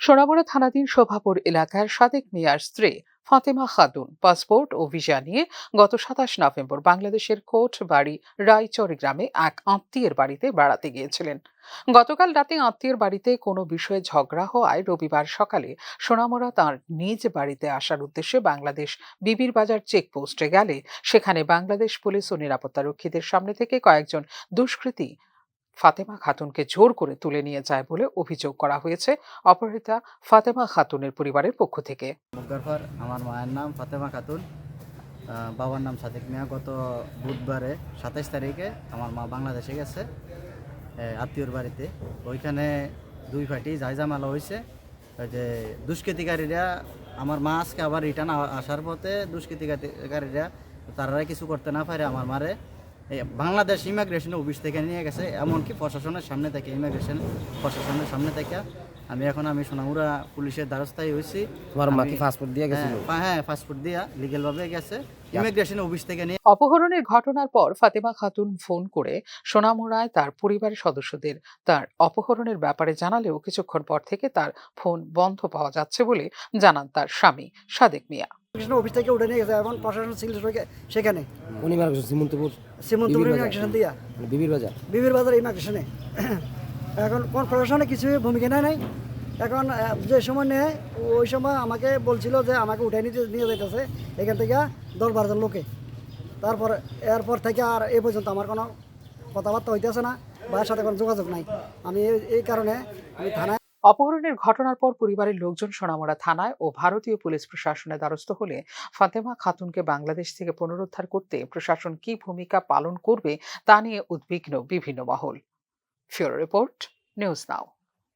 সোনামুড়া থানাধীন শোভাপুর এলাকার সাদেক মিয়ার স্ত্রী ফাতেমা খাতুন পাসপোর্ট ও ভিসা নিয়ে গত ২৭ নভেম্বর বাংলাদেশের কোটবাড়ি রায়চর গ্রামে এক আত্মীয়ের বাড়িতে বেড়াতে গিয়েছিলেন। গতকাল রাতে আত্মীয়ের বাড়িতে কোনো বিষয়ে ঝগড়া হওয়ায় রবিবার সকালে সোনামুড়া তাঁর নিজ বাড়িতে আসার উদ্দেশ্যে বাংলাদেশ বিবির বাজার চেকপোস্টে গেলে সেখানে বাংলাদেশ পুলিশ ও নিরাপত্তারক্ষীদের সামনে থেকে কয়েকজন দুষ্কৃতী ফাতেমা খাতুনকে জোর করে তুলে নিয়ে যায় বলে অভিযোগ করা হয়েছে অপহৃতা ফাতেমা খাতুনের পরিবারের পক্ষ থেকে। আমার মায়ের নাম ফাতেমা খাতুন, বাবার নাম সাদেক মিয়া। গত বুধবারে ২৭ তারিখে আমার মা বাংলাদেশে গেছে আত্মীয়র বাড়িতে। ওইখানে দুই পার্টি ঝামেলা হয়েছে। ওই যে দুষ্কৃতিকারীরা, আমার মা আজকে আবার রিটার্ন আসার পথে দুষ্কৃতিকারীরা তারা কিছু করতে না পারে আমার মারে বাংলাদেশ ইমিগ্রেশন অফিস থেকে নিয়ে গেছে, এমনকি প্রশাসনের সামনে থেকে, ইমিগ্রেশন প্রশাসনের সামনে থেকে। আমি সোনামুড়া পুলিশের দ্বারস্থায় হয়েছি। তোমার মা কি পাসপোর্ট দিয়ে গেছিল? হ্যাঁ, পাসপোর্ট দিয়া লিগ্যাল ভাবে গেছে, ইমিগ্রেশন অফিস থেকে নিয়ে। অপহরণের ঘটনার পর ফাতেমা খাতুন ফোন করে সোনামুড়ায় তার পরিবারের সদস্যদের তার অপহরণের ব্যাপারে জানালেও কিছুক্ষণ পর থেকে তার ফোন বন্ধ পাওয়া যাচ্ছে বলে জানান তার স্বামী সাদেক মিয়া। অফিস থেকে উঠে নিয়ে গেছে, এখন প্রশাসন ছিল সেখানে সীমন্তপুর ইমিগ্রেশন দিয়া বিবির বাজার ইমিগ্রেশনে। এখন কোন প্রশাসনে কিছু ভূমিকা নাই। এখন যে সময় নেয় ওই সময় আমাকে বলছিল যে আমাকে উঠে নিয়ে যাইতেছে এখান থেকে ১০-১২ জন লোকে। তারপর এরপর থেকে আর এই পর্যন্ত আমার কোনো কথাবার্তা হইতেছে না, ভাইয়ের সাথে কোনো যোগাযোগ নাই। আমি এই কারণে আমি থানায়। অপহরণের ঘটনার পর পরিবারের লোকজন সোনামুড়া থানায় ও ভারতীয় পুলিশ প্রশাসনের দ্বারস্থ হলে ফাতেমা খাতুনকে বাংলাদেশ থেকে পুনরুদ্ধার করতে প্রশাসন কি ভূমিকা পালন করবে তা নিয়ে উদ্বিগ্ন বিভিন্ন মহল। ফিউরো রিপোর্ট, নিউজ নাও।